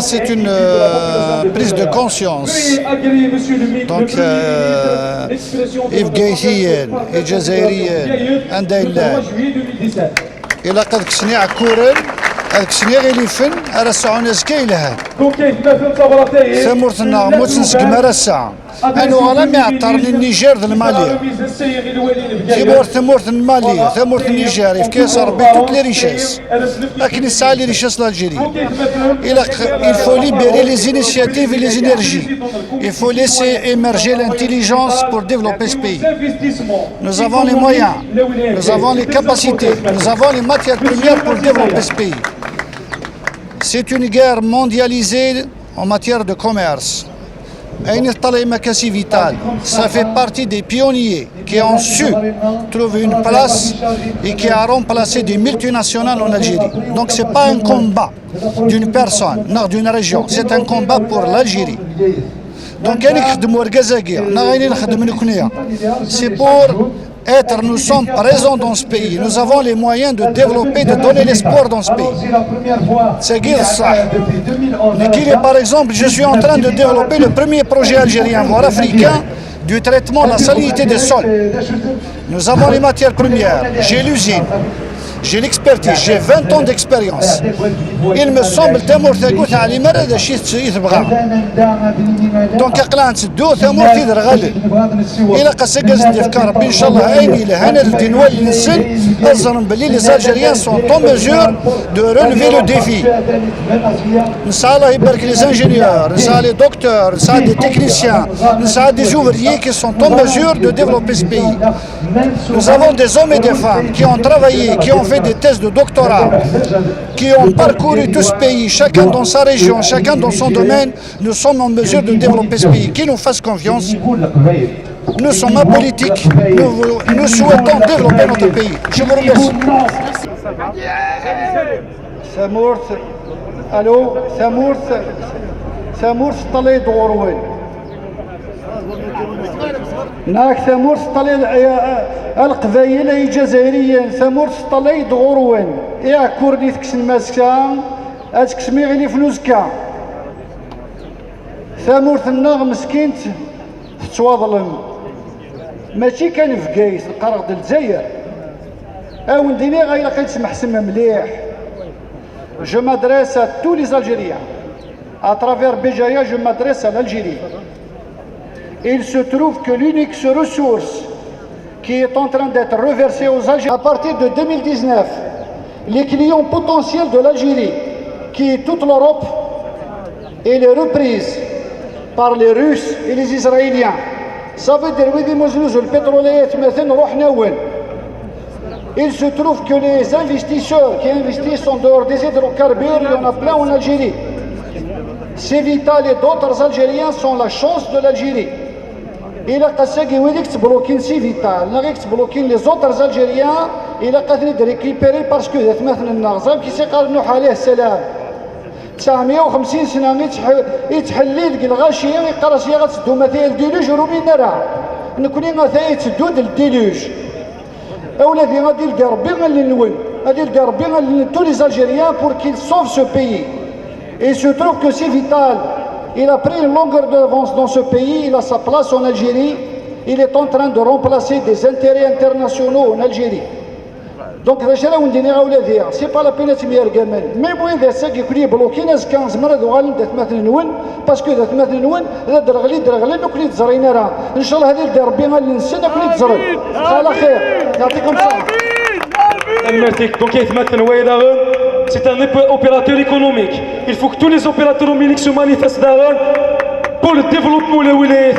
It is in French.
C'est une prise de conscience. Donc, إفغاثيين الجزائريين عندها الله إلا قد كسني عكورن كسني غير فن رسعوا ناس كايلها ثمرتنا موتنسك مرسع أنا غلام يعطرني النيجر ذا المالي ثمورت المالي ثمورت النيجر في كاس ربي توت لي ريشاس لكن يسعى لي ريشاس l'Algérie il faut libérer les initiatives et les énergies il faut laisser émerger l'intelligence pour développer ce pays nous avons les moyens nous avons les capacités nous avons les matières premières pour développer ce pays c'est une guerre mondialisée en matière de commerce Vital, ça fait partie des pionniers qui ont su trouver une place et qui a remplacé des multinationales en Algérie. Donc ce n'est pas un combat d'une personne, non d'une région, c'est un combat pour l'Algérie. Donc c'est pour être, nous sommes présents dans ce pays, nous avons les moyens de développer, de donner l'espoir dans ce pays. C'est ça. Par exemple, je suis en train de développer le premier projet algérien, voire africain, du traitement de la salinité des sols. Nous avons les matières premières, j'ai l'usine, j'ai l'expertise, j'ai 20 ans d'expérience. Il me semble que donc اقلان تدو ثمور تيدر غالي الى قسقز ديفكار ربي ان شاء الله اين الى هنا الدنوال نسن اظن بلي لي زالجيريان سون طون ميزور دو رelever لو ديفي نسعى الله يبارك لي زانجينيور نسعى لي دكتور نسعى دي تكنيسيان نسعى دي ouvriers qui sont en mesure de développer ce pays. Nous avons des hommes et des femmes qui ont travaillé, qui ont fait des thèses de doctorat, qui ont parcouru tout ce pays, chacun dans sa région, chacun dans son domaine. Nous sommes en mesure de développer ce pays. Qui nous fasse confiance. Nous sommes apolitiques. Nous souhaitons développer notre pays. Je vous remercie. Allô, Samour Stalé d'Orwell. ناك ثمور سطلي القبايل الجزائريين ثمور سطلي دغروين يا كوردي تكسن ماسكا اتكسمي غيلي فلوسكا ثمور الناغ مسكينت تتواظلم ماشي كان في كايس القرق ديال الجزائر او نديني غير كنسمح سما مليح جو مادريس ا تو لي الجيريان ا ترافير بجايا جو مادريس ا l'Algérie. Il se trouve que l'unique ressource qui est en train d'être reversée aux Algériens, à partir de 2019, les clients potentiels de l'Algérie, qui est toute l'Europe, elle est reprise par les Russes et les Israéliens. Ça veut dire que le pétrolier il se trouve que les investisseurs qui investissent en dehors des hydrocarbures, il y en a plein en Algérie. Vital et d'autres Algériens sont la chance de l'Algérie. Il a bloqué Vital, il les autres Algériens, il a récupéré parce que qui s'est carrément عليه السلام 950 سنة يتحلل الغاشية يقرا سيا غتسدو مثلا الديلوج رومي نرى نكوني غاثاي تسدو الديلوج أولادي غادي يلقى ربي غادي نون غادي يلقى ربي غادي tous les Algériens pour qu'ils sauvent ce pays. Et il se trouve que c'est Vital. Il a pris une longueur d'avance dans ce pays, il a sa place en Algérie, il est en train de remplacer des intérêts internationaux en Algérie. Donc, c'est pas la peine de me dire, mais moi, je sais que je bloqué 15 مرات parce que إن شاء الله هذه اللي ربي غادي نسى ناكل تزرد. على خير. يعطيكم الصحة. C'est un opérateur économique. Il faut que tous les opérateurs économiques se manifestent pour le développement de la Wilayat.